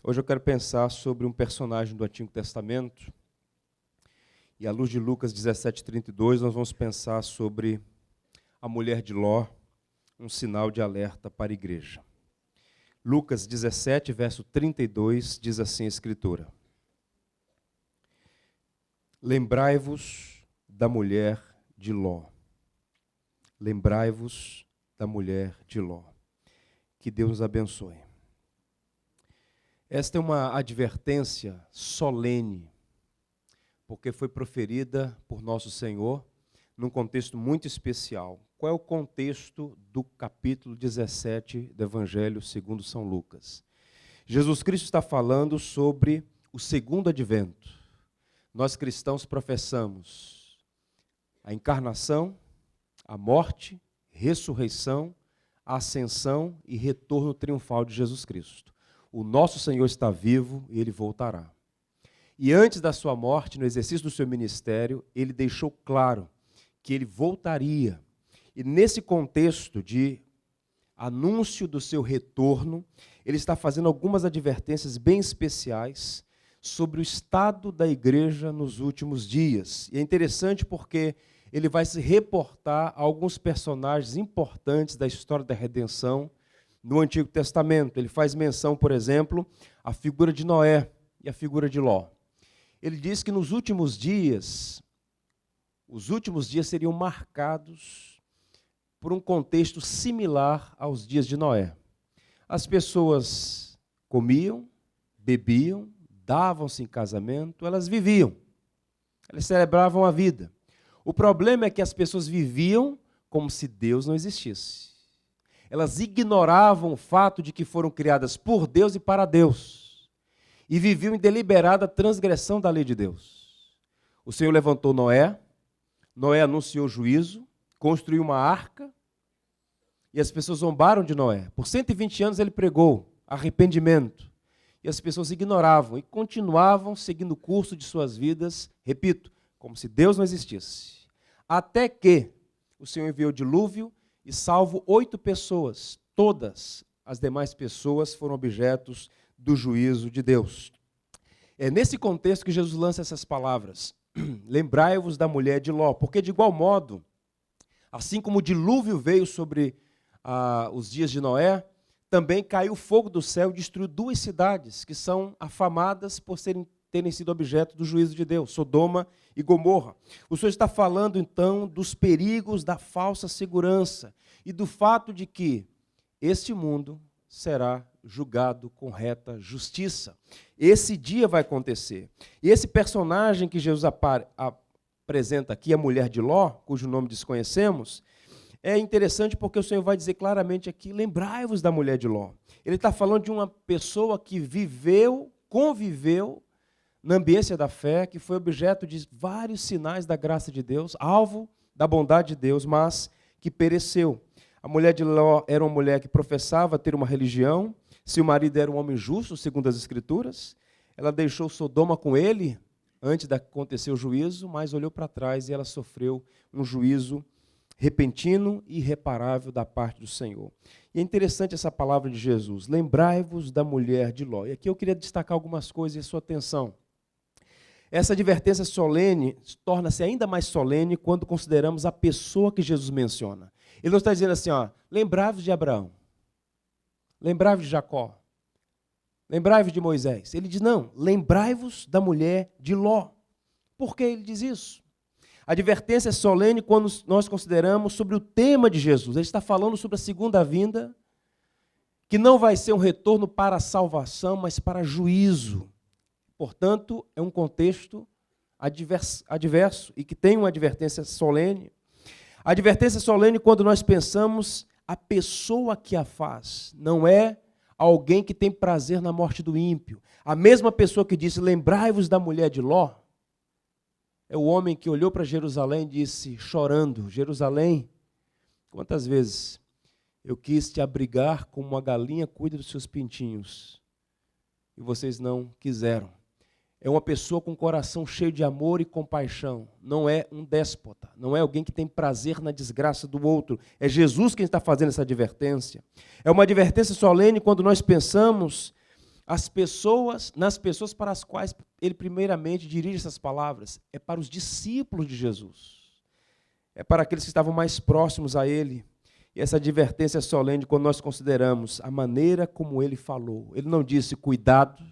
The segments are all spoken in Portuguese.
Hoje eu quero pensar sobre um personagem do Antigo Testamento. E à luz de Lucas 17:32, nós vamos pensar sobre a mulher de Ló, um sinal de alerta para a igreja. Lucas 17, verso 32, diz assim a Escritura: Lembrai-vos da mulher de Ló. Lembrai-vos da mulher de Ló. Que Deus nos abençoe. Esta é uma advertência solene, porque foi proferida por nosso Senhor num contexto muito especial. Qual é o contexto do capítulo 17 do Evangelho segundo São Lucas? Jesus Cristo está falando sobre o segundo advento. Nós cristãos professamos a encarnação, a morte, ressurreição, a ascensão e retorno triunfal de Jesus Cristo. O nosso Senhor está vivo e Ele voltará. E antes da sua morte, no exercício do seu ministério, Ele deixou claro que Ele voltaria. E nesse contexto de anúncio do seu retorno, Ele está fazendo algumas advertências bem especiais sobre o estado da igreja nos últimos dias. E é interessante porque Ele vai se reportar a alguns personagens importantes da história da redenção no Antigo Testamento. Ele faz menção, por exemplo, à figura de Noé e à figura de Ló. Ele diz que nos últimos dias, os últimos dias seriam marcados por um contexto similar aos dias de Noé. As pessoas comiam, bebiam, davam-se em casamento, elas viviam, elas celebravam a vida. O problema é que as pessoas viviam como se Deus não existisse. Elas ignoravam o fato de que foram criadas por Deus e para Deus. E viviam em deliberada transgressão da lei de Deus. O Senhor levantou Noé, Noé anunciou juízo, construiu uma arca, e as pessoas zombaram de Noé. Por 120 anos ele pregou arrependimento. E as pessoas ignoravam e continuavam seguindo o curso de suas vidas, repito, como se Deus não existisse. Até que o Senhor enviou o dilúvio e salvo 8 pessoas. Todas as demais pessoas foram objetos do juízo de Deus. É nesse contexto que Jesus lança essas palavras. Lembrai-vos da mulher de Ló, porque de igual modo, assim como o dilúvio veio sobre os dias de Noé, também caiu fogo do céu e destruiu 2 cidades que são afamadas por terem sido objeto do juízo de Deus, Sodoma e Gomorra. O Senhor está falando, então, dos perigos da falsa segurança e do fato de que este mundo será julgado com reta justiça. Esse dia vai acontecer. E esse personagem que Jesus apresenta aqui, a mulher de Ló, cujo nome desconhecemos, é interessante porque o Senhor vai dizer claramente aqui, lembrai-vos da mulher de Ló. Ele está falando de uma pessoa que conviveu na ambiência da fé, que foi objeto de vários sinais da graça de Deus, alvo da bondade de Deus, mas que pereceu. A mulher de Ló era uma mulher que professava ter uma religião, seu marido era um homem justo, segundo as Escrituras, ela deixou Sodoma com ele, antes de acontecer o juízo, mas olhou para trás e ela sofreu um juízo repentino e irreparável da parte do Senhor. E é interessante essa palavra de Jesus, lembrai-vos da mulher de Ló. E aqui eu queria destacar algumas coisas e a sua atenção. Essa advertência solene torna-se ainda mais solene quando consideramos a pessoa que Jesus menciona. Ele não está dizendo assim, lembrai-vos de Abraão, lembrai-vos de Jacó, lembrai-vos de Moisés. Ele diz, não, lembrai-vos da mulher de Ló. Por que ele diz isso? A advertência é solene quando nós consideramos sobre o tema de Jesus. Ele está falando sobre a segunda vinda, que não vai ser um retorno para a salvação, mas para juízo. Portanto, é um contexto adverso e que tem uma advertência solene. A advertência solene quando nós pensamos a pessoa que a faz, não é alguém que tem prazer na morte do ímpio. A mesma pessoa que disse, lembrai-vos da mulher de Ló, é o homem que olhou para Jerusalém e disse, chorando, Jerusalém, quantas vezes eu quis te abrigar como uma galinha cuida dos seus pintinhos, e vocês não quiseram. É uma pessoa com o coração cheio de amor e compaixão. Não é um déspota. Não é alguém que tem prazer na desgraça do outro. É Jesus quem está fazendo essa advertência. É uma advertência solene quando nós pensamos nas pessoas para as quais ele primeiramente dirige essas palavras, é para os discípulos de Jesus. É para aqueles que estavam mais próximos a ele. E essa advertência é solene quando nós consideramos a maneira como ele falou. Ele não disse cuidado,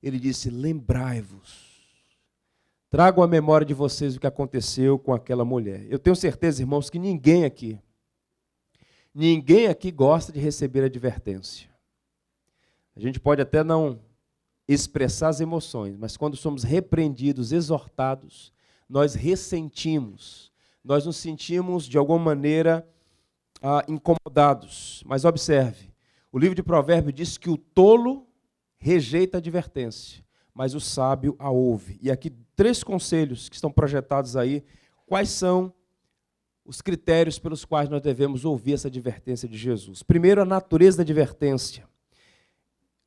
ele disse lembrai-vos. Tragam à memória de vocês o que aconteceu com aquela mulher. Eu tenho certeza, irmãos, que ninguém aqui gosta de receber advertência. A gente pode até não expressar as emoções, mas quando somos repreendidos, exortados, nós ressentimos, nós nos sentimos de alguma maneira incomodados. Mas observe, o livro de Provérbios diz que o tolo rejeita a advertência, mas o sábio a ouve. E aqui 3 conselhos que estão projetados aí. Quais são os critérios pelos quais nós devemos ouvir essa advertência de Jesus? Primeiro, a natureza da advertência.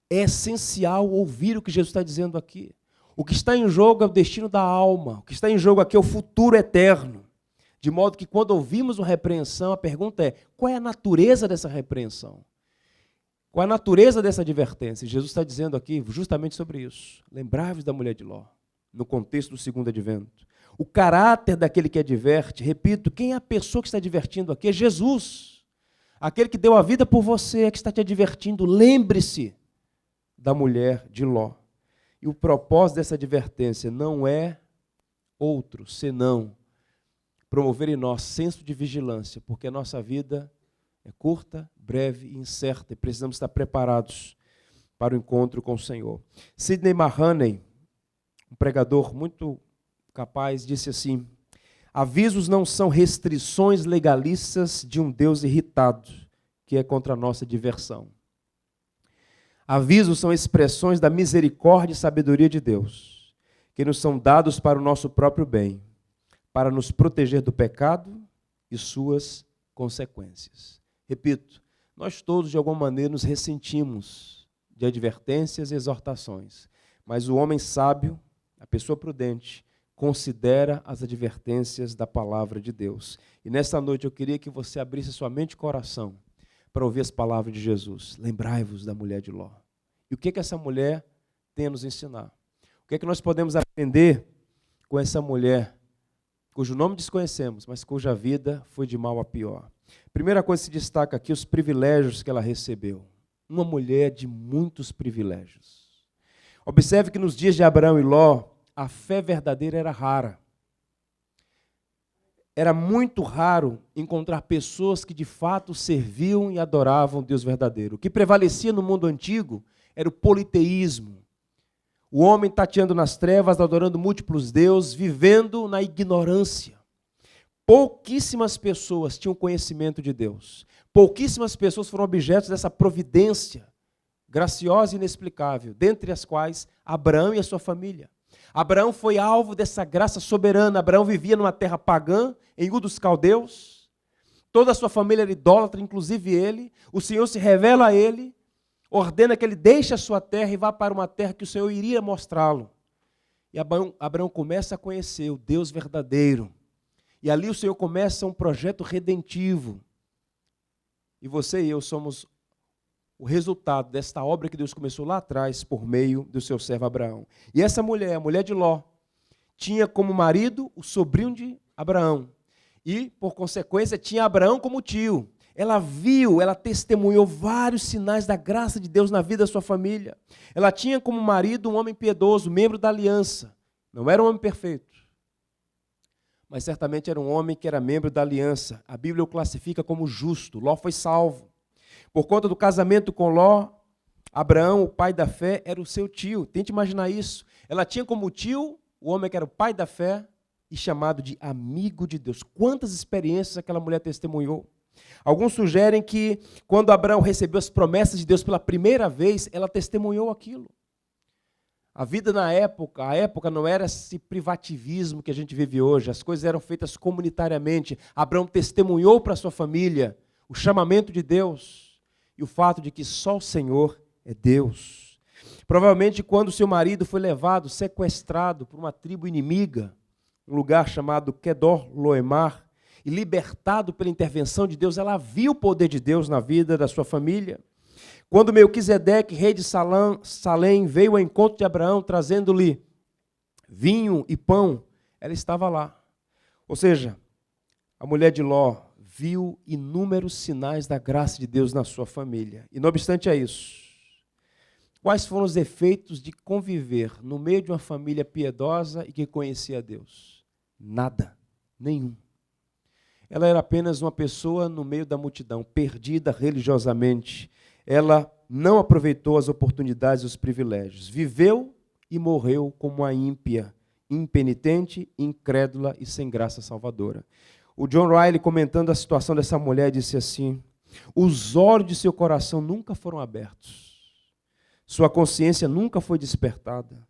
É essencial ouvir o que Jesus está dizendo aqui. O que está em jogo é o destino da alma. O que está em jogo aqui é o futuro eterno. De modo que quando ouvimos uma repreensão, a pergunta é, qual é a natureza dessa repreensão? Qual é a natureza dessa advertência? Jesus está dizendo aqui justamente sobre isso. Lembrai-vos da mulher de Ló, no contexto do segundo advento. O caráter daquele que adverte, repito, quem é a pessoa que está advertindo aqui? É Jesus. Aquele que deu a vida por você é que está te advertindo. Lembre-se da mulher de Ló. E o propósito dessa advertência não é outro, senão promover em nós senso de vigilância, porque a nossa vida é curta, breve e incerta, e precisamos estar preparados para o encontro com o Senhor. Sidney Mahaney, um pregador muito capaz, disse assim: avisos não são restrições legalistas de um Deus irritado, que é contra a nossa diversão. Avisos são expressões da misericórdia e sabedoria de Deus, que nos são dados para o nosso próprio bem, para nos proteger do pecado e suas consequências. Repito, nós todos de alguma maneira nos ressentimos de advertências e exortações, mas o homem sábio, a pessoa prudente, considera as advertências da palavra de Deus. E nesta noite eu queria que você abrisse sua mente e coração para ouvir as palavras de Jesus. Lembrai-vos da mulher de Ló. E o que essa mulher tem a nos ensinar? O que nós podemos aprender com essa mulher, cujo nome desconhecemos, mas cuja vida foi de mal a pior? Primeira coisa que se destaca aqui, os privilégios que ela recebeu. Uma mulher de muitos privilégios. Observe que nos dias de Abraão e Ló, a fé verdadeira era rara. Era muito raro encontrar pessoas que de fato serviam e adoravam Deus verdadeiro. O que prevalecia no mundo antigo era o politeísmo. O homem tateando nas trevas, adorando múltiplos deuses, vivendo na ignorância. Pouquíssimas pessoas tinham conhecimento de Deus. Pouquíssimas pessoas foram objetos dessa providência graciosa e inexplicável, dentre as quais Abraão e a sua família. Abraão foi alvo dessa graça soberana. Abraão vivia numa terra pagã, em Ur dos Caldeus. Toda a sua família era idólatra, inclusive ele. O Senhor se revela a ele, ordena que ele deixe a sua terra e vá para uma terra que o Senhor iria mostrá-lo. E Abraão começa a conhecer o Deus verdadeiro. E ali o Senhor começa um projeto redentivo. E você e eu somos o resultado desta obra que Deus começou lá atrás por meio do seu servo Abraão. E essa mulher, a mulher de Ló, tinha como marido o sobrinho de Abraão. E, por consequência, tinha Abraão como tio. Ela viu, ela testemunhou vários sinais da graça de Deus na vida da sua família. Ela tinha como marido um homem piedoso, membro da aliança. Não era um homem perfeito, mas certamente era um homem que era membro da aliança. A Bíblia o classifica como justo. Ló foi salvo. Por conta do casamento com Ló, Abraão, o pai da fé, era o seu tio. Tente imaginar isso. Ela tinha como tio o homem que era o pai da fé e chamado de amigo de Deus. Quantas experiências aquela mulher testemunhou. Alguns sugerem que quando Abraão recebeu as promessas de Deus pela primeira vez, ela testemunhou aquilo. A vida na época, a época não era esse privativismo que a gente vive hoje. As coisas eram feitas comunitariamente. Abraão testemunhou para a sua família o chamamento de Deus e o fato de que só o Senhor é Deus. Provavelmente quando seu marido foi levado, sequestrado por uma tribo inimiga, um lugar chamado Kedor Loemar, e libertado pela intervenção de Deus, ela viu o poder de Deus na vida da sua família. Quando Melquisedeque, rei de Salém, veio ao encontro de Abraão, trazendo-lhe vinho e pão, ela estava lá. Ou seja, a mulher de Ló viu inúmeros sinais da graça de Deus na sua família. E não obstante a isso, quais foram os efeitos de conviver no meio de uma família piedosa e que conhecia a Deus? Nada, nenhum. Ela era apenas uma pessoa no meio da multidão, perdida religiosamente. Ela não aproveitou as oportunidades e os privilégios. Viveu e morreu como uma ímpia, impenitente, incrédula e sem graça salvadora. O John Riley, comentando a situação dessa mulher, disse assim: os olhos de seu coração nunca foram abertos. Sua consciência nunca foi despertada.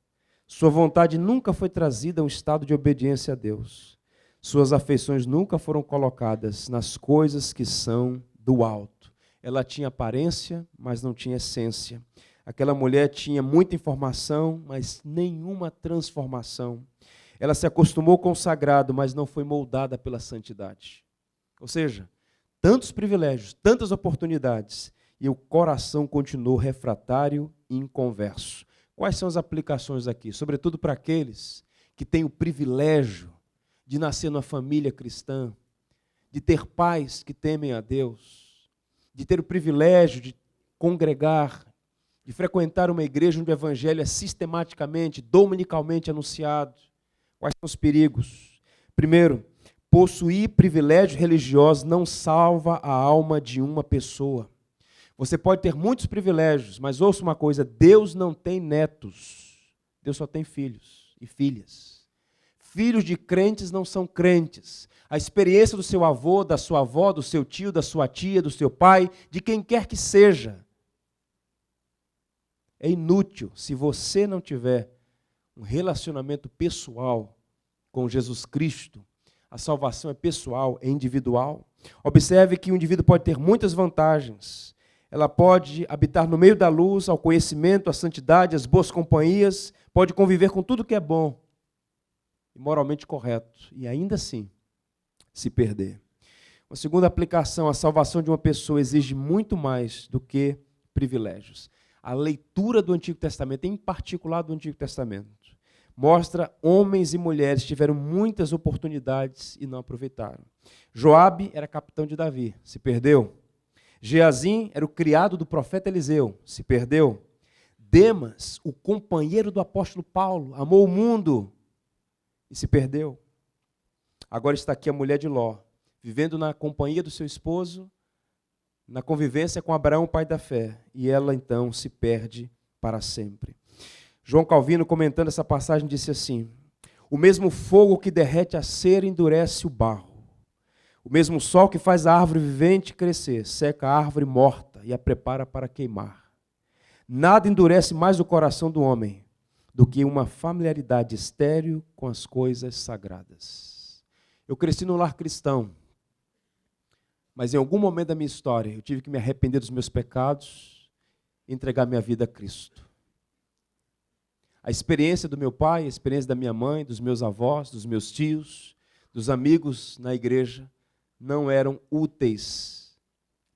Sua vontade nunca foi trazida a um estado de obediência a Deus. Suas afeições nunca foram colocadas nas coisas que são do alto. Ela tinha aparência, mas não tinha essência. Aquela mulher tinha muita informação, mas nenhuma transformação. Ela se acostumou com o sagrado, mas não foi moldada pela santidade. Ou seja, tantos privilégios, tantas oportunidades, e o coração continuou refratário e inconverso. Quais são as aplicações aqui? Sobretudo para aqueles que têm o privilégio de nascer numa família cristã, de ter pais que temem a Deus, de ter o privilégio de congregar, de frequentar uma igreja onde o evangelho é sistematicamente, dominicalmente anunciado. Quais são os perigos? Primeiro, possuir privilégios religiosos não salva a alma de uma pessoa. Você pode ter muitos privilégios, mas ouça uma coisa, Deus não tem netos, Deus só tem filhos e filhas. Filhos de crentes não são crentes. A experiência do seu avô, da sua avó, do seu tio, da sua tia, do seu pai, de quem quer que seja, é inútil se você não tiver um relacionamento pessoal com Jesus Cristo. A salvação é pessoal, é individual. Observe que o indivíduo pode ter muitas vantagens. Ela pode habitar no meio da luz, ao conhecimento, à santidade, às boas companhias, pode conviver com tudo que é bom e moralmente correto, e ainda assim se perder. Uma segunda aplicação, a salvação de uma pessoa exige muito mais do que privilégios. A leitura do Antigo Testamento, em particular do Antigo Testamento, mostra homens e mulheres que tiveram muitas oportunidades e não aproveitaram. Joabe era capitão de Davi, se perdeu. Geazim era o criado do profeta Eliseu, se perdeu. Demas, o companheiro do apóstolo Paulo, amou o mundo e se perdeu. Agora está aqui a mulher de Ló, vivendo na companhia do seu esposo, na convivência com Abraão, pai da fé, e ela então se perde para sempre. João Calvino, comentando essa passagem, disse assim: o mesmo fogo que derrete a cera endurece o barro. O mesmo sol que faz a árvore vivente crescer, seca a árvore morta e a prepara para queimar. Nada endurece mais o coração do homem do que uma familiaridade estéril com as coisas sagradas. Eu cresci num lar cristão, mas em algum momento da minha história eu tive que me arrepender dos meus pecados e entregar minha vida a Cristo. A experiência do meu pai, a experiência da minha mãe, dos meus avós, dos meus tios, dos amigos na igreja, não eram úteis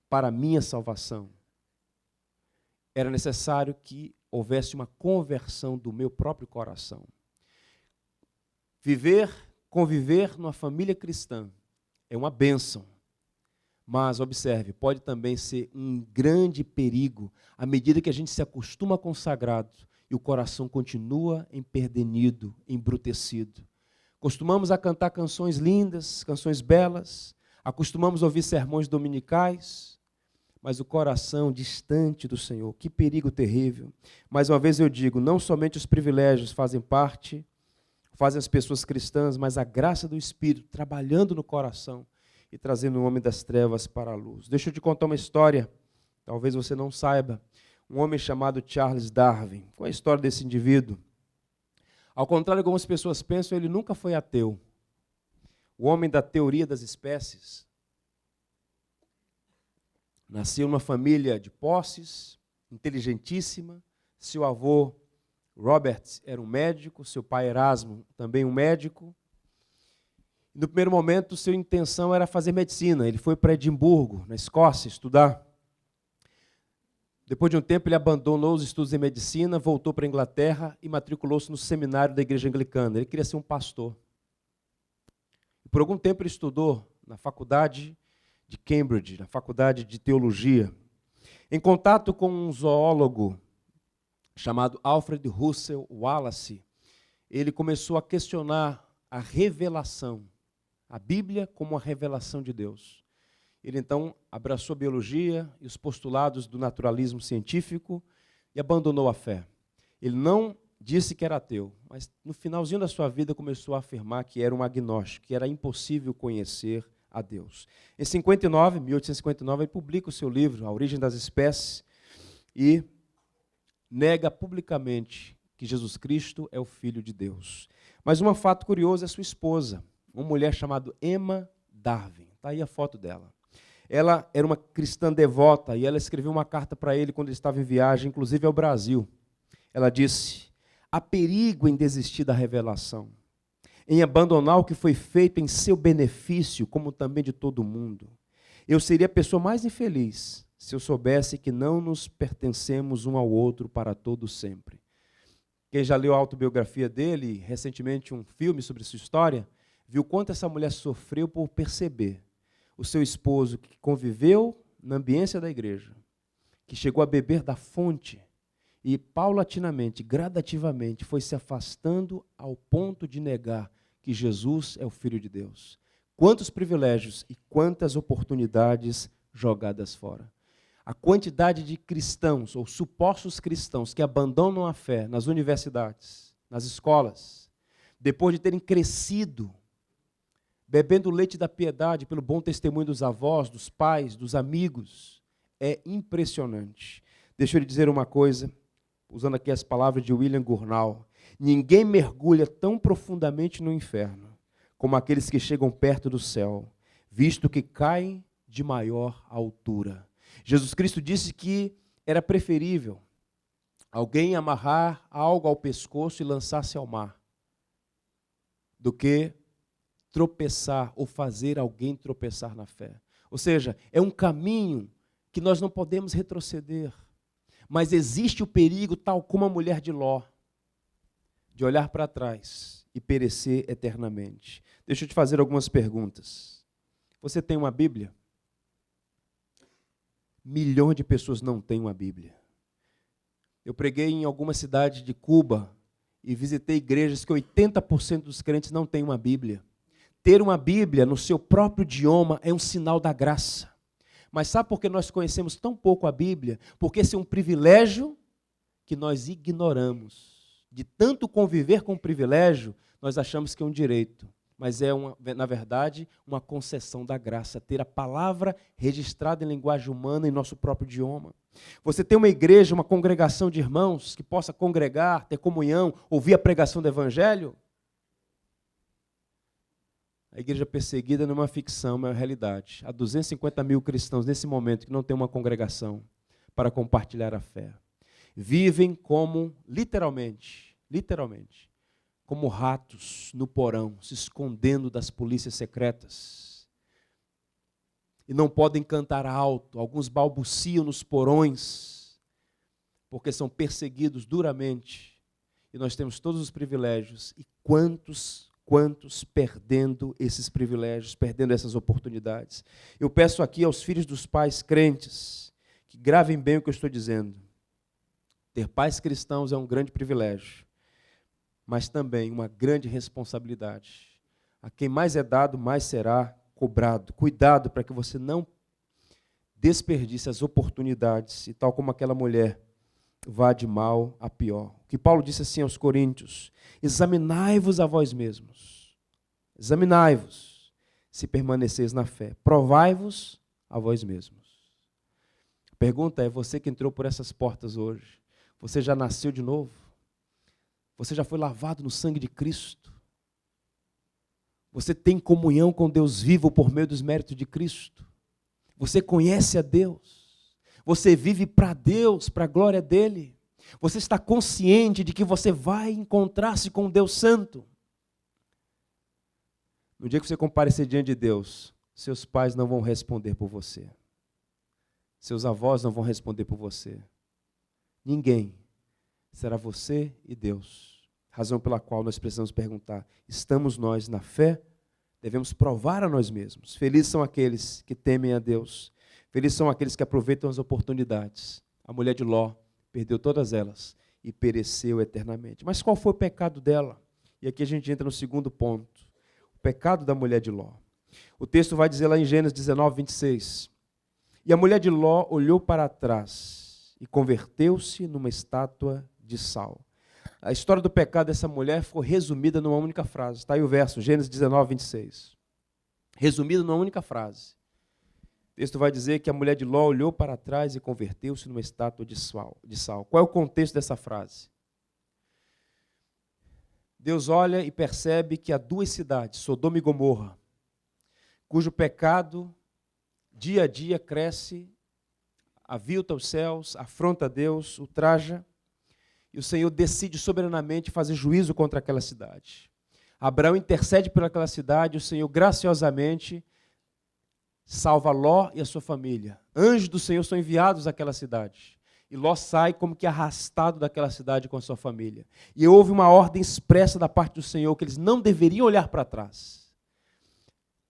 para a minha salvação. Era necessário que houvesse uma conversão do meu próprio coração. Conviver numa família cristã é uma bênção. Mas, observe, pode também ser um grande perigo à medida que a gente se acostuma com o sagrado e o coração continua empedernido, embrutecido. Costumamos a cantar canções lindas, canções belas, acostumamos a ouvir sermões dominicais, mas o coração distante do Senhor, que perigo terrível. Mais uma vez eu digo, não somente os privilégios fazem as pessoas cristãs, mas a graça do Espírito trabalhando no coração e trazendo o homem das trevas para a luz. Deixa eu te contar uma história, talvez você não saiba. Um homem chamado Charles Darwin. Qual é a história desse indivíduo? Ao contrário de algumas pessoas pensam, ele nunca foi ateu. O homem da teoria das espécies. Nasceu numa família de posses, inteligentíssima. Seu avô, Robert, era um médico. Seu pai, Erasmo, também um médico. No primeiro momento, sua intenção era fazer medicina. Ele foi para Edimburgo, na Escócia, estudar. Depois de um tempo, ele abandonou os estudos em medicina, voltou para a Inglaterra e matriculou-se no seminário da igreja anglicana. Ele queria ser um pastor. Por algum tempo ele estudou na faculdade de Cambridge, na faculdade de teologia. Em contato com um zoólogo chamado Alfred Russel Wallace, ele começou a questionar a revelação, a Bíblia como a revelação de Deus. Ele então abraçou a biologia e os postulados do naturalismo científico e abandonou a fé. Ele não disse que era ateu, mas no finalzinho da sua vida começou a afirmar que era um agnóstico, que era impossível conhecer a Deus. Em 1859, ele publica o seu livro, A Origem das Espécies, e nega publicamente que Jesus Cristo é o Filho de Deus. Mas um fato curioso é sua esposa, uma mulher chamada Emma Darwin. Está aí a foto dela. Ela era uma cristã devota e ela escreveu uma carta para ele quando ele estava em viagem, inclusive ao Brasil. Ela disse: há perigo em desistir da revelação, em abandonar o que foi feito em seu benefício, como também de todo mundo. Eu seria a pessoa mais infeliz se eu soubesse que não nos pertencemos um ao outro para todo sempre. Quem já leu a autobiografia dele, recentemente um filme sobre sua história, viu quanto essa mulher sofreu por perceber o seu esposo que conviveu na ambiência da igreja, que chegou a beber da fonte e paulatinamente, gradativamente, foi se afastando ao ponto de negar que Jesus é o Filho de Deus. Quantos privilégios e quantas oportunidades jogadas fora. A quantidade de cristãos ou supostos cristãos que abandonam a fé nas universidades, nas escolas, depois de terem crescido bebendo o leite da piedade pelo bom testemunho dos avós, dos pais, dos amigos, é impressionante. Deixa eu lhe dizer uma coisa, usando aqui as palavras de William Gurnall: ninguém mergulha tão profundamente no inferno como aqueles que chegam perto do céu, visto que caem de maior altura. Jesus Cristo disse que era preferível alguém amarrar algo ao pescoço e lançar-se ao mar, do que tropeçar ou fazer alguém tropeçar na fé. Ou seja, é um caminho que nós não podemos retroceder. Mas existe o perigo, tal como a mulher de Ló, de olhar para trás e perecer eternamente. Deixa eu te fazer algumas perguntas. Você tem uma Bíblia? Milhões de pessoas não têm uma Bíblia. Eu preguei em alguma cidade de Cuba e visitei igrejas que 80% dos crentes não têm uma Bíblia. Ter uma Bíblia no seu próprio idioma é um sinal da graça. Mas sabe por que nós conhecemos tão pouco a Bíblia? Porque esse é um privilégio que nós ignoramos. De tanto conviver com o privilégio, nós achamos que é um direito. Mas é, na verdade, uma concessão da graça. Ter a palavra registrada em linguagem humana em nosso próprio idioma. Você tem uma igreja, uma congregação de irmãos que possa congregar, ter comunhão, ouvir a pregação do Evangelho? A igreja perseguida não é uma ficção, é uma realidade. Há 250 mil cristãos nesse momento que não têm uma congregação para compartilhar a fé. Vivem como, literalmente, como ratos no porão, se escondendo das polícias secretas. E não podem cantar alto, alguns balbuciam nos porões, porque são perseguidos duramente. E nós temos todos os privilégios. E quantos perdendo esses privilégios, perdendo essas oportunidades. Eu peço aqui aos filhos dos pais crentes que gravem bem o que eu estou dizendo. Ter pais cristãos é um grande privilégio, mas também uma grande responsabilidade. A quem mais é dado, mais será cobrado. Cuidado para que você não desperdice as oportunidades e, tal como aquela mulher, vá de mal a pior. O que Paulo disse assim aos Coríntios: examinai-vos a vós mesmos, examinai-vos, se permaneceis na fé, provai-vos a vós mesmos. A pergunta é: você que entrou por essas portas hoje, você já nasceu de novo? Você já foi lavado no sangue de Cristo? Você tem comunhão com Deus vivo por meio dos méritos de Cristo? Você conhece a Deus? Você vive para Deus, para a glória dEle? Você está consciente de que você vai encontrar-se com Deus Santo? No dia que você comparecer diante de Deus, seus pais não vão responder por você. Seus avós não vão responder por você. Ninguém. Será você e Deus. Razão pela qual nós precisamos perguntar: estamos nós na fé? Devemos provar a nós mesmos. Felizes são aqueles que temem a Deus. Felizes são aqueles que aproveitam as oportunidades. A mulher de Ló perdeu todas elas e pereceu eternamente. Mas qual foi o pecado dela? E aqui a gente entra no segundo ponto. O pecado da mulher de Ló. O texto vai dizer lá em Gênesis 19, 26. E a mulher de Ló olhou para trás e converteu-se numa estátua de sal. A história do pecado dessa mulher foi resumida numa única frase. Está aí o verso, Gênesis 19, 26. Resumido numa única frase. O texto vai dizer que a mulher de Ló olhou para trás e converteu-se numa estátua de sal. Qual é o contexto dessa frase? Deus olha e percebe que há duas cidades, Sodoma e Gomorra, cujo pecado dia a dia cresce, avilta os céus, afronta Deus, ultraja, e o Senhor decide soberanamente fazer juízo contra aquela cidade. Abraão intercede por aquela cidade, o Senhor graciosamente salva Ló e a sua família. Anjos do Senhor são enviados àquela cidade. E Ló sai como que arrastado daquela cidade com a sua família. E houve uma ordem expressa da parte do Senhor que eles não deveriam olhar para trás.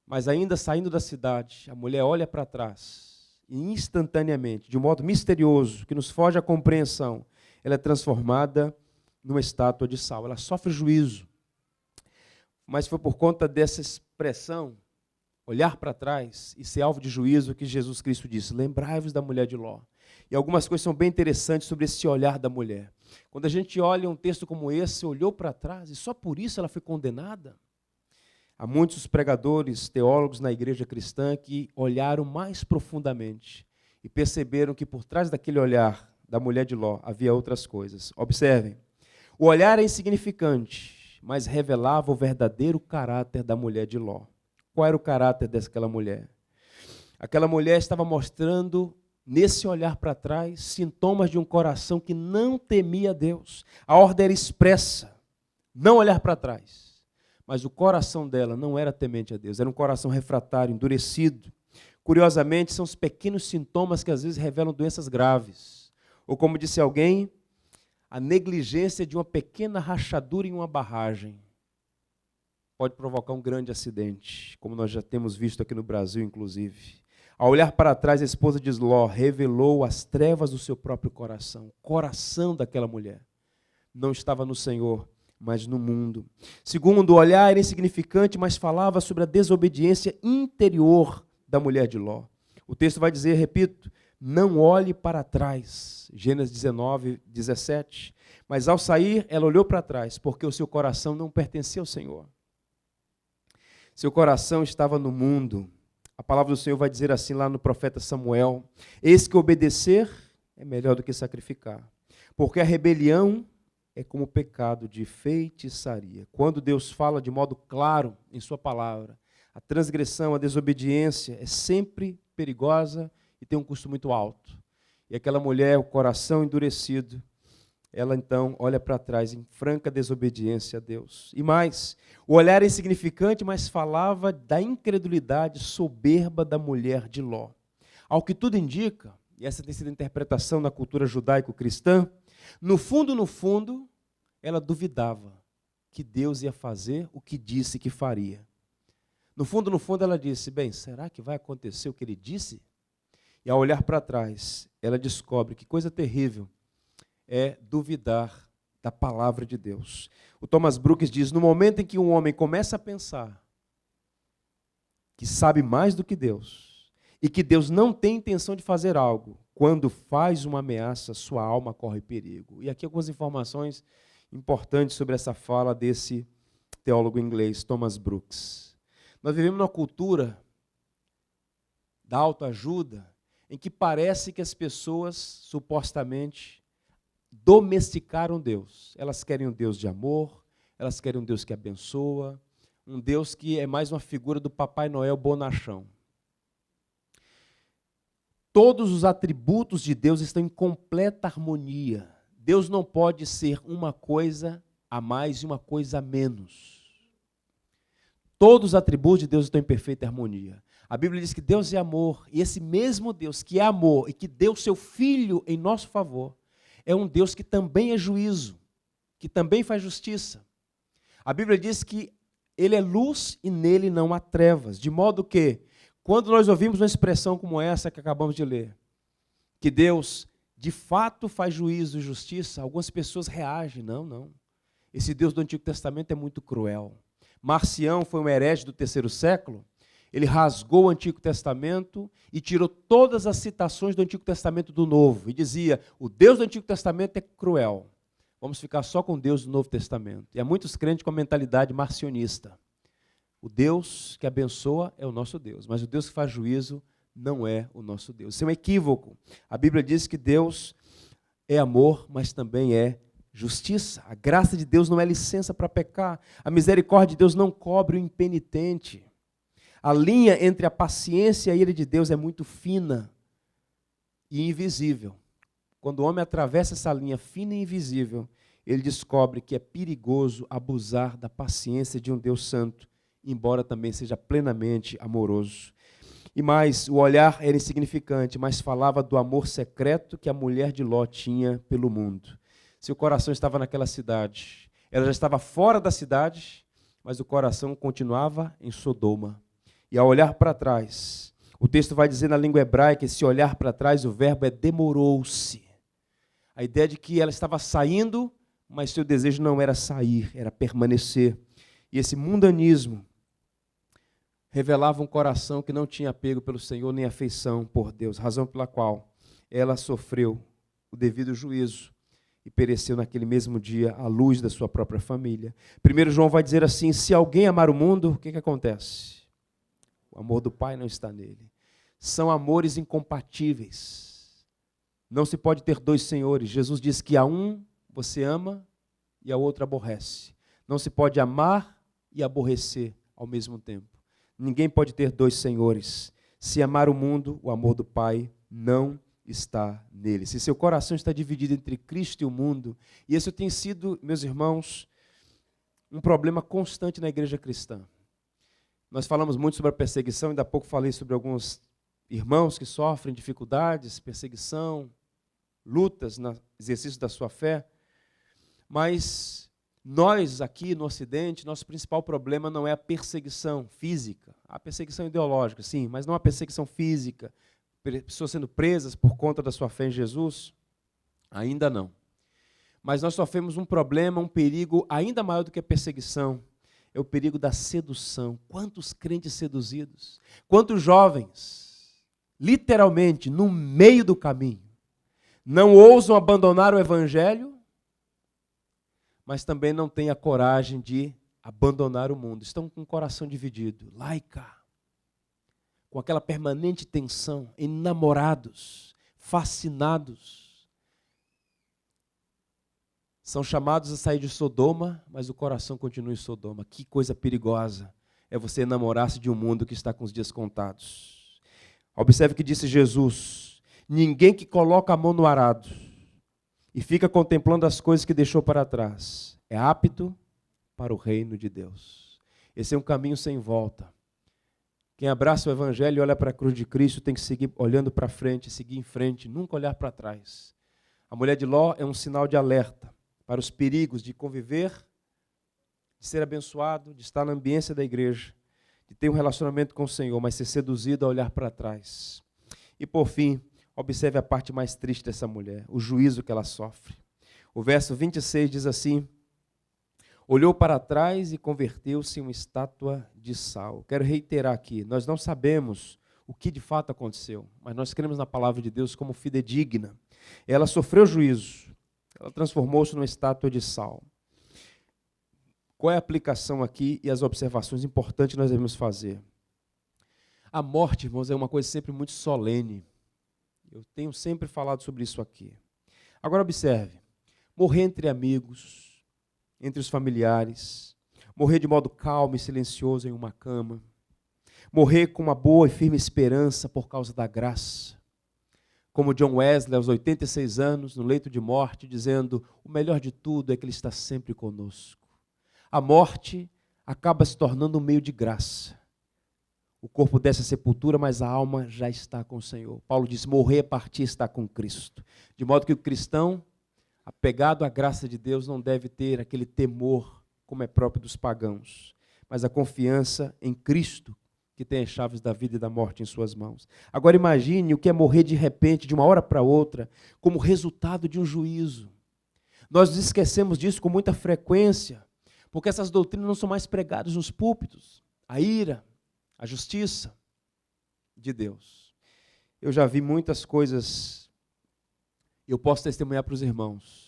Mas ainda saindo da cidade, a mulher olha para trás e instantaneamente, de um modo misterioso, que nos foge à compreensão, ela é transformada numa estátua de sal. Ela sofre juízo. Mas foi por conta dessa expressão, olhar para trás e ser alvo de juízo, que Jesus Cristo disse: lembrai-vos da mulher de Ló. E algumas coisas são bem interessantes sobre esse olhar da mulher. Quando a gente olha um texto como esse, olhou para trás e só por isso ela foi condenada. Há muitos pregadores, teólogos na igreja cristã que olharam mais profundamente e perceberam que por trás daquele olhar da mulher de Ló havia outras coisas. Observem, o olhar era insignificante, mas revelava o verdadeiro caráter da mulher de Ló. Qual era o caráter daquela mulher? Aquela mulher estava mostrando, nesse olhar para trás, sintomas de um coração que não temia Deus. A ordem era expressa, não olhar para trás. Mas o coração dela não era temente a Deus, era um coração refratário, endurecido. Curiosamente, são os pequenos sintomas que às vezes revelam doenças graves. Ou como disse alguém, a negligência de uma pequena rachadura em uma barragem pode provocar um grande acidente, como nós já temos visto aqui no Brasil, inclusive. Ao olhar para trás, a esposa de Ló revelou as trevas do seu próprio coração. O coração daquela mulher não estava no Senhor, mas no mundo. Segundo, o olhar era insignificante, mas falava sobre a desobediência interior da mulher de Ló. O texto vai dizer, repito, não olhe para trás. Gênesis 19, 17. Mas ao sair, ela olhou para trás, porque o seu coração não pertencia ao Senhor. Seu coração estava no mundo. A palavra do Senhor vai dizer assim lá no profeta Samuel: eis que obedecer é melhor do que sacrificar, porque a rebelião é como o pecado de feitiçaria. Quando Deus fala de modo claro em sua palavra, a transgressão, a desobediência é sempre perigosa e tem um custo muito alto. E aquela mulher, o coração endurecido, ela então olha para trás em franca desobediência a Deus. E mais, o olhar é insignificante, mas falava da incredulidade soberba da mulher de Ló. Ao que tudo indica, e essa tem sido a interpretação na cultura judaico-cristã, no fundo, ela duvidava que Deus ia fazer o que disse que faria. No fundo, ela disse, bem, será que vai acontecer o que ele disse? E ao olhar para trás, ela descobre que coisa terrível é duvidar da palavra de Deus. O Thomas Brooks diz, no momento em que um homem começa a pensar que sabe mais do que Deus, e que Deus não tem intenção de fazer algo, quando faz uma ameaça, sua alma corre perigo. E aqui algumas informações importantes sobre essa fala desse teólogo inglês, Thomas Brooks. Nós vivemos numa cultura da autoajuda em que parece que as pessoas, supostamente, domesticaram Deus. Elas querem um Deus de amor, elas querem um Deus que abençoa, um Deus que é mais uma figura do Papai Noel bonachão. Todos os atributos de Deus estão em completa harmonia. Deus não pode ser uma coisa a mais e uma coisa a menos. Todos os atributos de Deus estão em perfeita harmonia. A Bíblia diz que Deus é amor, e esse mesmo Deus que é amor e que deu seu Filho em nosso favor, é um Deus que também é juízo, que também faz justiça. A Bíblia diz que Ele é luz e nele não há trevas, de modo que, quando nós ouvimos uma expressão como essa que acabamos de ler, que Deus de fato faz juízo e justiça, algumas pessoas reagem, não. Esse Deus do Antigo Testamento é muito cruel. Marcião foi um herege do 3º século, ele rasgou o Antigo Testamento e tirou todas as citações do Antigo Testamento do Novo, e dizia, o Deus do Antigo Testamento é cruel, vamos ficar só com Deus do Novo Testamento. E há muitos crentes com a mentalidade marcionista. O Deus que abençoa é o nosso Deus, mas o Deus que faz juízo não é o nosso Deus. Isso é um equívoco. A Bíblia diz que Deus é amor, mas também é justiça. A graça de Deus não é licença para pecar. A misericórdia de Deus não cobre o impenitente. A linha entre a paciência e a ira de Deus é muito fina e invisível. Quando o homem atravessa essa linha fina e invisível, ele descobre que é perigoso abusar da paciência de um Deus santo, embora também seja plenamente amoroso. E mais, o olhar era insignificante, mas falava do amor secreto que a mulher de Ló tinha pelo mundo. Seu coração estava naquela cidade. Ela já estava fora da cidade, mas o coração continuava em Sodoma. E ao olhar para trás, o texto vai dizer na língua hebraica, esse olhar para trás, o verbo é demorou-se. A ideia de que ela estava saindo, mas seu desejo não era sair, era permanecer. E esse mundanismo revelava um coração que não tinha apego pelo Senhor, nem afeição por Deus, razão pela qual ela sofreu o devido juízo e pereceu naquele mesmo dia à luz da sua própria família. 1 João vai dizer assim, se alguém amar o mundo, o que acontece? O amor do Pai não está nele. São amores incompatíveis. Não se pode ter dois senhores. Jesus diz que a um você ama e a outro aborrece. Não se pode amar e aborrecer ao mesmo tempo. Ninguém pode ter dois senhores. Se amar o mundo, o amor do Pai não está nele. Se seu coração está dividido entre Cristo e o mundo, e esse tem sido, meus irmãos, um problema constante na igreja cristã. Nós falamos muito sobre a perseguição, ainda há pouco falei sobre alguns irmãos que sofrem dificuldades, perseguição, lutas no exercício da sua fé, mas nós aqui no Ocidente, nosso principal problema não é a perseguição física, a perseguição ideológica, sim, mas não a perseguição física, pessoas sendo presas por conta da sua fé em Jesus, ainda não. Mas nós sofremos um problema, um perigo ainda maior do que a perseguição, é o perigo da sedução. Quantos crentes seduzidos, quantos jovens, literalmente, no meio do caminho, não ousam abandonar o Evangelho, mas também não têm a coragem de abandonar o mundo. Estão com o coração dividido, laica, com aquela permanente tensão, enamorados, fascinados. São chamados a sair de Sodoma, mas o coração continua em Sodoma. Que coisa perigosa é você enamorar-se de um mundo que está com os dias contados. Observe o que disse Jesus: ninguém que coloca a mão no arado e fica contemplando as coisas que deixou para trás é apto para o reino de Deus. Esse é um caminho sem volta. Quem abraça o Evangelho e olha para a cruz de Cristo tem que seguir olhando para frente, seguir em frente, nunca olhar para trás. A mulher de Ló é um sinal de alerta para os perigos de conviver, de ser abençoado, de estar na ambiência da igreja, de ter um relacionamento com o Senhor, mas ser seduzido a olhar para trás. E por fim, observe a parte mais triste dessa mulher, o juízo que ela sofre. O verso 26 diz assim: olhou para trás e converteu-se em uma estátua de sal. Quero reiterar aqui, nós não sabemos o que de fato aconteceu, mas nós cremos na palavra de Deus como fidedigna. Ela sofreu juízo, ela transformou-se numa estátua de sal. Qual é a aplicação aqui e as observações importantes que nós devemos fazer? A morte, irmãos, é uma coisa sempre muito solene. Eu tenho sempre falado sobre isso aqui. Agora observe, morrer entre amigos, entre os familiares, morrer de modo calmo e silencioso em uma cama, morrer com uma boa e firme esperança por causa da graça, como John Wesley, aos 86 anos, no leito de morte, dizendo, o melhor de tudo é que Ele está sempre conosco. A morte acaba se tornando um meio de graça. O corpo desce à sepultura, mas a alma já está com o Senhor. Paulo diz, morrer é partir, está com Cristo. De modo que o cristão apegado à graça de Deus, não deve ter aquele temor como é próprio dos pagãos, mas a confiança em Cristo, que tem as chaves da vida e da morte em suas mãos. Agora imagine o que é morrer de repente, de uma hora para outra, como resultado de um juízo. Nós nos esquecemos disso com muita frequência, porque essas doutrinas não são mais pregadas nos púlpitos. A ira, a justiça de Deus. Eu já vi muitas coisas, eu posso testemunhar para os irmãos,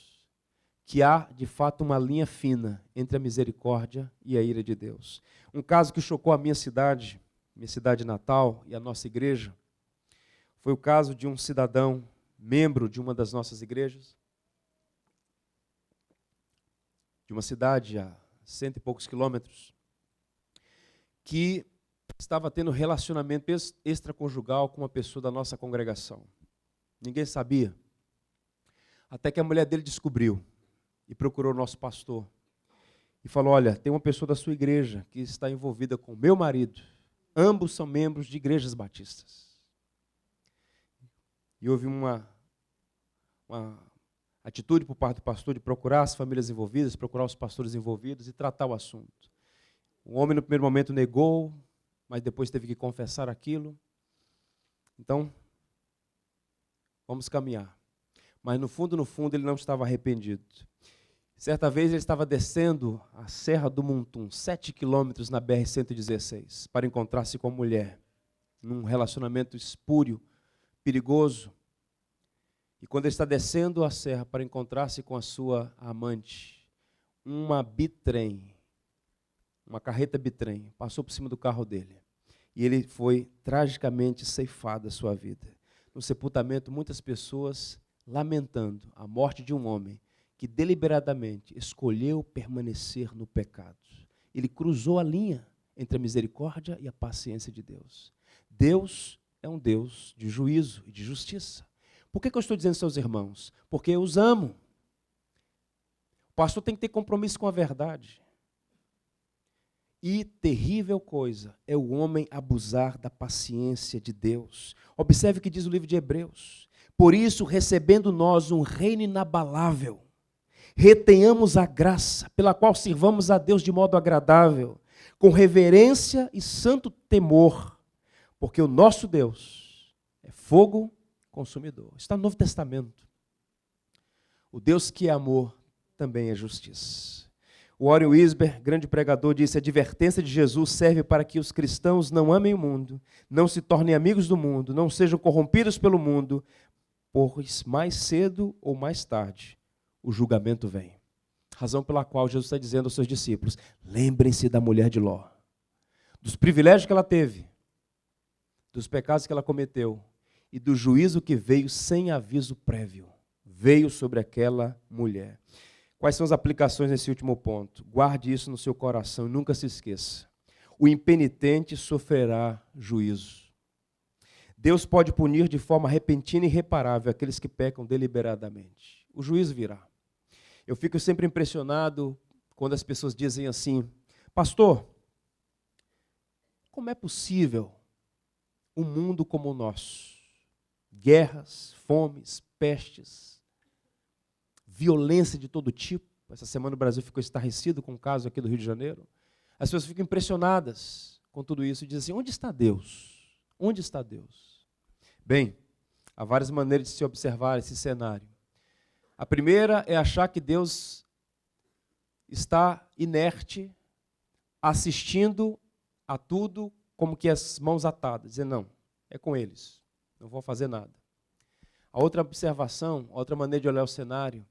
que há, de fato, uma linha fina entre a misericórdia e a ira de Deus. Um caso que chocou a minha cidade natal e a nossa igreja, foi o caso de um cidadão, membro de uma das nossas igrejas, de uma cidade a 100 e poucos quilômetros, que estava tendo relacionamento extraconjugal com uma pessoa da nossa congregação. Ninguém sabia. Até que a mulher dele descobriu e procurou o nosso pastor. E falou, olha, tem uma pessoa da sua igreja que está envolvida com o meu marido. Ambos são membros de igrejas batistas. E houve uma atitude por parte do pastor de procurar as famílias envolvidas, procurar os pastores envolvidos e tratar o assunto. O homem no primeiro momento negou, mas depois teve que confessar aquilo. Então, vamos caminhar. Mas no fundo, ele não estava arrependido. Certa vez ele estava descendo a Serra do Muntum, 7 quilômetros na BR-116, para encontrar-se com a mulher, num relacionamento espúrio, perigoso. E quando ele está descendo a serra para encontrar-se com a sua amante, uma bitrem, uma carreta bitrem, passou por cima do carro dele. E ele foi tragicamente ceifado a sua vida. No sepultamento, muitas pessoas lamentando a morte de um homem que deliberadamente escolheu permanecer no pecado. Ele cruzou a linha entre a misericórdia e a paciência de Deus. Deus é um Deus de juízo e de justiça. Por que eu estou dizendo isso aos irmãos? Porque eu os amo. O pastor tem que ter compromisso com a verdade. E terrível coisa é o homem abusar da paciência de Deus. Observe o que diz o livro de Hebreus. Por isso, recebendo nós um reino inabalável, retenhamos a graça pela qual sirvamos a Deus de modo agradável, com reverência e santo temor, porque o nosso Deus é fogo consumidor. Está no Novo Testamento. O Deus que é amor também é justiça. O Warren Wiersbe, grande pregador, disse: a advertência de Jesus serve para que os cristãos não amem o mundo, não se tornem amigos do mundo, não sejam corrompidos pelo mundo, pois mais cedo ou mais tarde o julgamento vem. Razão pela qual Jesus está dizendo aos seus discípulos: lembrem-se da mulher de Ló, dos privilégios que ela teve, dos pecados que ela cometeu e do juízo que veio sem aviso prévio, veio sobre aquela mulher. Quais são as aplicações nesse último ponto? Guarde isso no seu coração e nunca se esqueça. O impenitente sofrerá juízo. Deus pode punir de forma repentina e irreparável aqueles que pecam deliberadamente. O juízo virá. Eu fico sempre impressionado quando as pessoas dizem assim: pastor, como é possível um mundo como o nosso? Guerras, fomes, pestes, violência de todo tipo. Essa semana o Brasil ficou estarrecido com o caso aqui do Rio de Janeiro. As pessoas ficam impressionadas com tudo isso e dizem assim: onde está Deus? Onde está Deus? Bem, há várias maneiras de se observar esse cenário. A primeira é achar que Deus está inerte, assistindo a tudo como que as mãos atadas. Dizer, não, é com eles, não vou fazer nada. A outra observação, a outra maneira de olhar o cenário,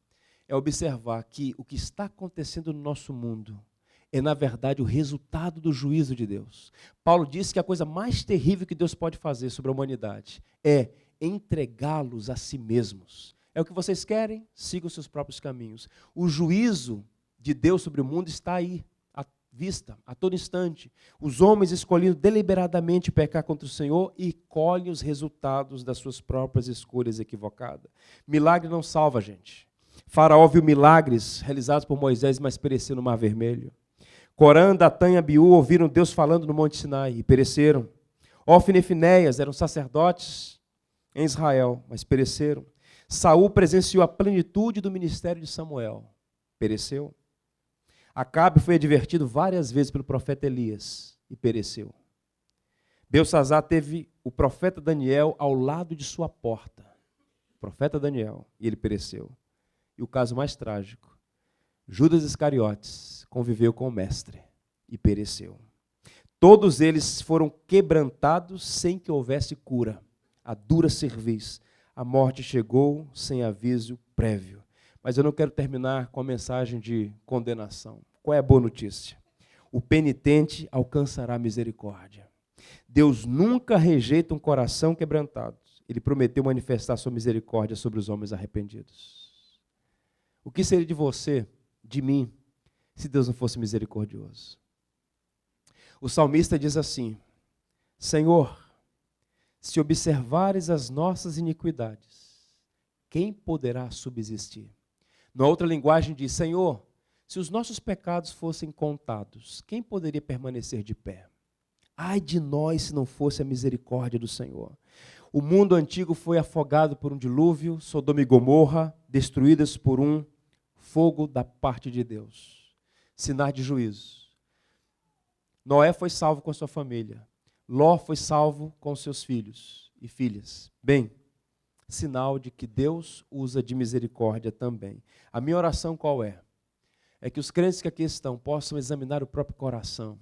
é observar que o que está acontecendo no nosso mundo é, na verdade, o resultado do juízo de Deus. Paulo disse que a coisa mais terrível que Deus pode fazer sobre a humanidade é entregá-los a si mesmos. É o que vocês querem? Sigam os seus próprios caminhos. O juízo de Deus sobre o mundo está aí, à vista, a todo instante. Os homens escolhendo deliberadamente pecar contra o Senhor e colhem os resultados das suas próprias escolhas equivocadas. Milagre não salva, gente. Faraó viu milagres realizados por Moisés, mas pereceu no Mar Vermelho. Corã, Datã e Abiú ouviram Deus falando no Monte Sinai e pereceram. Ofne e Finéias eram sacerdotes em Israel, mas pereceram. Saul presenciou a plenitude do ministério de Samuel. Pereceu. Acabe foi advertido várias vezes pelo profeta Elias e pereceu. Belsazar teve o profeta Daniel ao lado de sua porta. O profeta Daniel, e ele pereceu. E o caso mais trágico, Judas Iscariotes conviveu com o mestre e pereceu. Todos eles foram quebrantados sem que houvesse cura. A dura cerviz. A morte chegou sem aviso prévio. Mas eu não quero terminar com a mensagem de condenação. Qual é a boa notícia? O penitente alcançará misericórdia. Deus nunca rejeita um coração quebrantado. Ele prometeu manifestar sua misericórdia sobre os homens arrependidos. O que seria de você, de mim, se Deus não fosse misericordioso? O salmista diz assim: Senhor, se observares as nossas iniquidades, quem poderá subsistir? Na outra linguagem diz: Senhor, se os nossos pecados fossem contados, quem poderia permanecer de pé? Ai de nós se não fosse a misericórdia do Senhor. O mundo antigo foi afogado por um dilúvio, Sodoma e Gomorra, destruídas por um fogo da parte de Deus. Sinal de juízo. Noé foi salvo com sua família. Ló foi salvo com seus filhos e filhas. Bem, sinal de que Deus usa de misericórdia também. A minha oração qual é? É que os crentes que aqui estão possam examinar o próprio coração,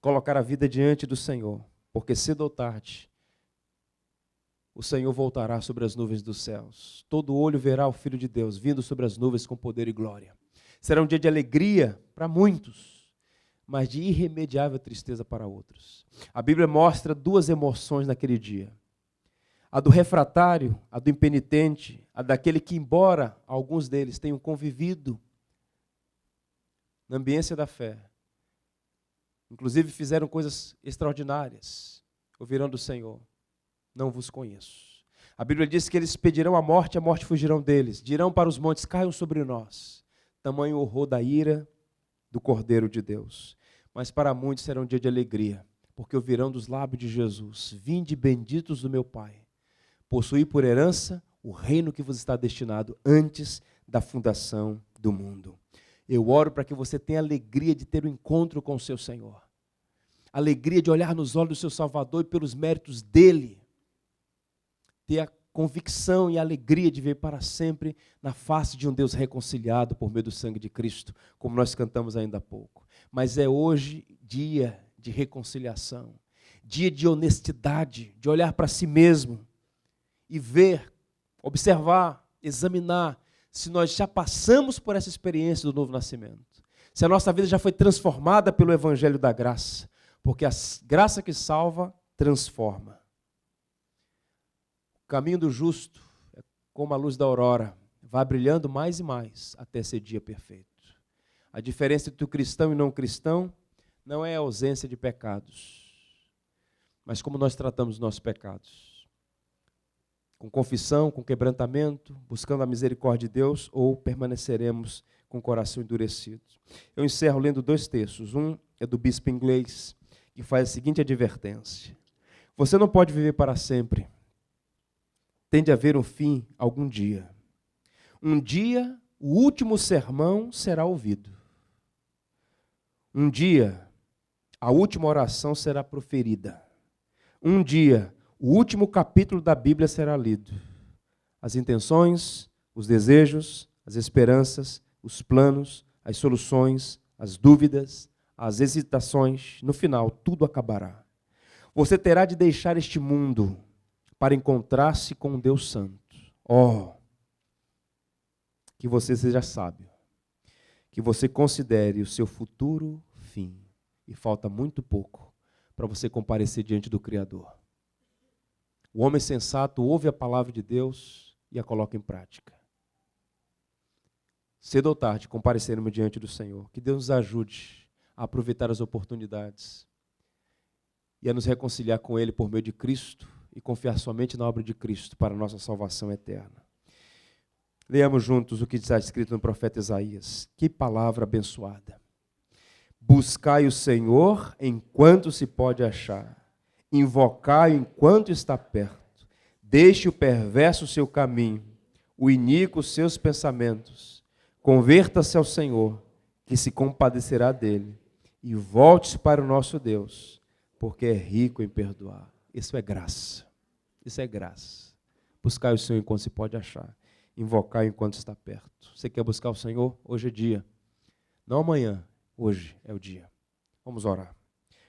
colocar a vida diante do Senhor, porque cedo ou tarde o Senhor voltará sobre as nuvens dos céus. Todo olho verá o Filho de Deus vindo sobre as nuvens com poder e glória. Será um dia de alegria para muitos, mas de irremediável tristeza para outros. A Bíblia mostra duas emoções naquele dia. A do refratário, a do impenitente, a daquele que, embora alguns deles tenham convivido na ambiência da fé, inclusive fizeram coisas extraordinárias, ouvirão do Senhor: não vos conheço. A Bíblia diz que eles pedirão a morte fugirão deles. Dirão para os montes: caiam sobre nós. Tamanho horror da ira do Cordeiro de Deus. Mas para muitos será um dia de alegria, porque ouvirão dos lábios de Jesus: vinde benditos do meu Pai, possuí por herança o reino que vos está destinado antes da fundação do mundo. Eu oro para que você tenha alegria de ter um encontro com o seu Senhor. Alegria de olhar nos olhos do seu Salvador e pelos méritos dele ter a convicção e a alegria de ver para sempre na face de um Deus reconciliado por meio do sangue de Cristo, como nós cantamos ainda há pouco. Mas é hoje dia de reconciliação, dia de honestidade, de olhar para si mesmo e ver, observar, examinar se nós já passamos por essa experiência do novo nascimento, se a nossa vida já foi transformada pelo Evangelho da graça, porque a graça que salva transforma. O caminho do justo é como a luz da aurora, vai brilhando mais e mais até ser dia perfeito. A diferença entre o cristão e não cristão não é a ausência de pecados, mas como nós tratamos os nossos pecados. Com confissão, com quebrantamento, buscando a misericórdia de Deus, ou permaneceremos com o coração endurecido. Eu encerro lendo dois textos. Um é do bispo inglês, que faz a seguinte advertência: você não pode viver para sempre. Tem de haver um fim algum dia. Um dia, o último sermão será ouvido. Um dia, a última oração será proferida. Um dia, o último capítulo da Bíblia será lido. As intenções, os desejos, as esperanças, os planos, as soluções, as dúvidas, as hesitações, no final, tudo acabará. Você terá de deixar este mundo para encontrar-se com um Deus Santo. Que você seja sábio, que você considere o seu futuro fim, e falta muito pouco para você comparecer diante do Criador. O homem sensato ouve a palavra de Deus e a coloca em prática. Cedo ou tarde compareceremos diante do Senhor. Que Deus nos ajude a aproveitar as oportunidades e a nos reconciliar com Ele por meio de Cristo e confiar somente na obra de Cristo para a nossa salvação eterna. Leamos juntos o que está escrito no profeta Isaías. Que palavra abençoada. Buscai o Senhor enquanto se pode achar. Invocai enquanto está perto. Deixe o perverso seu caminho o iníquo os seus pensamentos. Converta-se ao Senhor, que se compadecerá dele, e volte-se para o nosso Deus, porque é rico em perdoar. Isso é graça. Isso é graça. Buscar o Senhor enquanto se pode achar. Invocar enquanto está perto. Você quer buscar o Senhor? Hoje é dia. Não amanhã. Hoje é o dia. Vamos orar.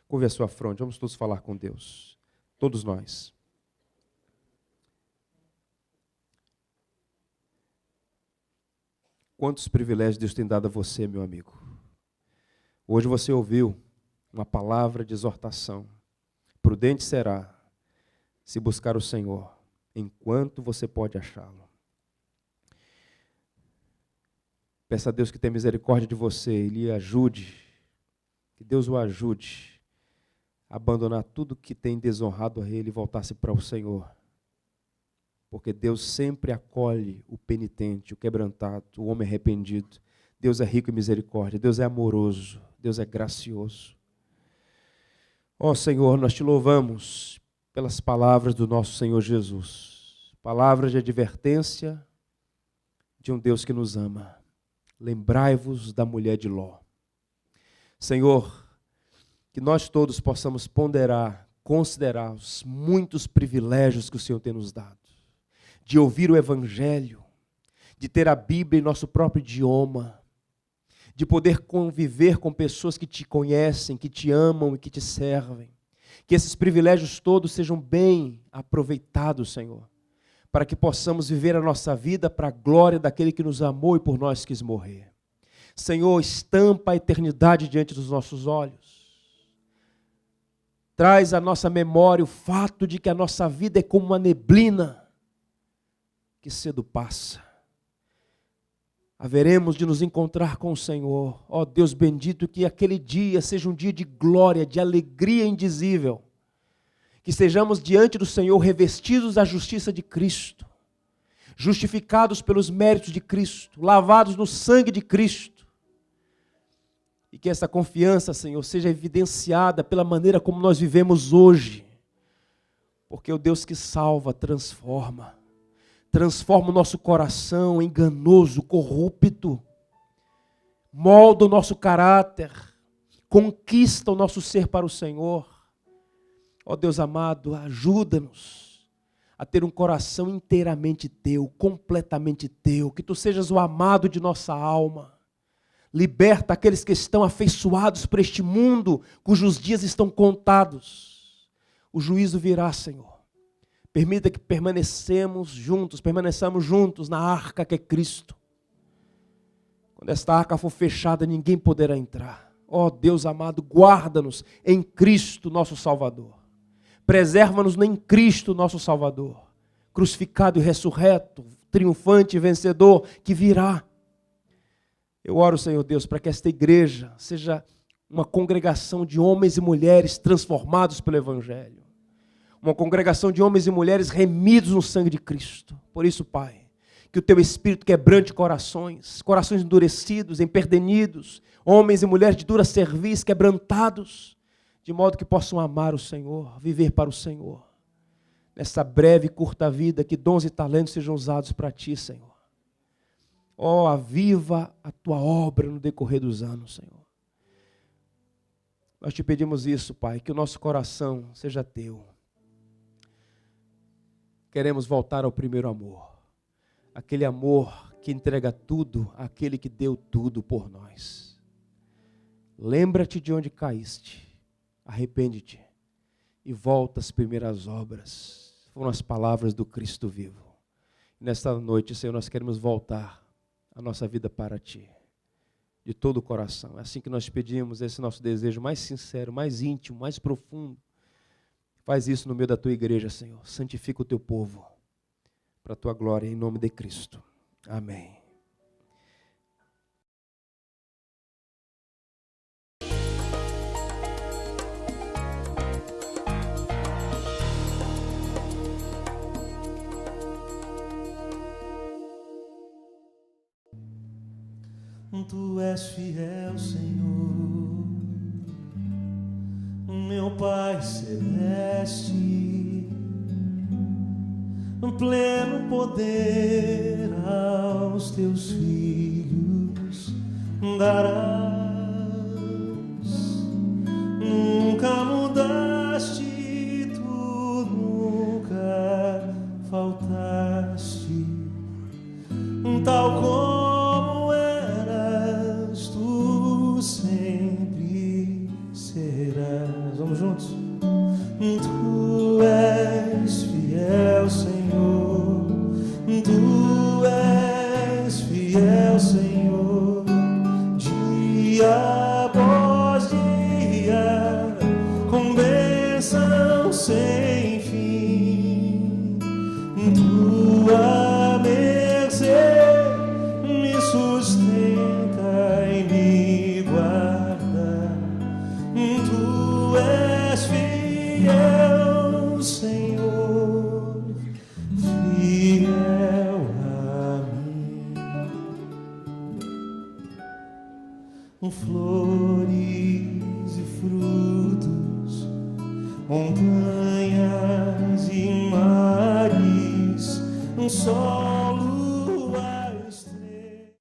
Curve a sua fronte. Vamos todos falar com Deus. Todos nós. Quantos privilégios Deus tem dado a você, meu amigo. Hoje você ouviu uma palavra de exortação. Prudente será se buscar o Senhor, enquanto você pode achá-lo. Peça a Deus que tenha misericórdia de você e lhe ajude, que Deus o ajude a abandonar tudo que tem desonrado a Ele e voltar-se para o Senhor. Porque Deus sempre acolhe o penitente, o quebrantado, o homem arrependido. Deus é rico em misericórdia, Deus é amoroso, Deus é gracioso. Ó Senhor, nós te louvamos pelas palavras do nosso Senhor Jesus. Palavras de advertência de um Deus que nos ama. Lembrai-vos da mulher de Ló. Senhor, que nós todos possamos ponderar, considerar os muitos privilégios que o Senhor tem nos dado. De ouvir o Evangelho, de ter a Bíblia em nosso próprio idioma, de poder conviver com pessoas que te conhecem, que te amam e que te servem. Que esses privilégios todos sejam bem aproveitados, Senhor, para que possamos viver a nossa vida para a glória daquele que nos amou e por nós quis morrer. Senhor, estampa a eternidade diante dos nossos olhos. Traz à nossa memória o fato de que a nossa vida é como uma neblina que cedo passa. Haveremos de nos encontrar com o Senhor. Ó Deus bendito, que aquele dia seja um dia de glória, de alegria indizível. Que estejamos diante do Senhor revestidos da justiça de Cristo, justificados pelos méritos de Cristo, lavados no sangue de Cristo. E que essa confiança, Senhor, seja evidenciada pela maneira como nós vivemos hoje. Porque o Deus que salva, transforma o nosso coração enganoso, corrupto, molda o nosso caráter, conquista o nosso ser para o Senhor. Ó Deus amado, ajuda-nos a ter um coração inteiramente teu, completamente teu, que tu sejas o amado de nossa alma. Liberta aqueles que estão afeiçoados por este mundo, cujos dias estão contados. O juízo virá, Senhor. Permita que permaneçamos juntos na arca que é Cristo. Quando esta arca for fechada, ninguém poderá entrar. Ó Deus amado, guarda-nos em Cristo, nosso Salvador. Preserva-nos em Cristo, nosso Salvador. Crucificado e ressurreto, triunfante e vencedor, que virá. Eu oro, Senhor Deus, para que esta igreja seja uma congregação de homens e mulheres transformados pelo Evangelho. Uma congregação de homens e mulheres remidos no sangue de Cristo. Por isso, Pai, que o Teu Espírito quebrante corações endurecidos, empedernidos, homens e mulheres de dura cerviz, quebrantados, de modo que possam amar o Senhor, viver para o Senhor. Nessa breve e curta vida, que dons e talentos sejam usados para Ti, Senhor. Ó, aviva a Tua obra no decorrer dos anos, Senhor. Nós Te pedimos isso, Pai, que o nosso coração seja Teu. Queremos voltar ao primeiro amor. Aquele amor que entrega tudo àquele que deu tudo por nós. Lembra-te de onde caíste. Arrepende-te e volta às primeiras obras. Foram as palavras do Cristo vivo. Nesta noite, Senhor, nós queremos voltar a nossa vida para Ti, de todo o coração. É assim que nós pedimos, esse nosso desejo mais sincero, mais íntimo, mais profundo. Faz isso no meio da Tua igreja, Senhor. Santifica o Teu povo para a Tua glória, em nome de Cristo. Amém. Tu és fiel, Senhor, meu Pai celeste. pleno poder aos teus filhos darás. Nunca mudaste, tu nunca faltaste, tal como eras, tu sempre serás. Vamos juntos? Tu és fiel, Senhor, tu és fiel, Senhor, dia após dia, com bênção sem fim. Tua mercê me sustenta e me guarda. Tu és fiel, Senhor, fiel a mim. Flores e frutos, montanhas e mares, só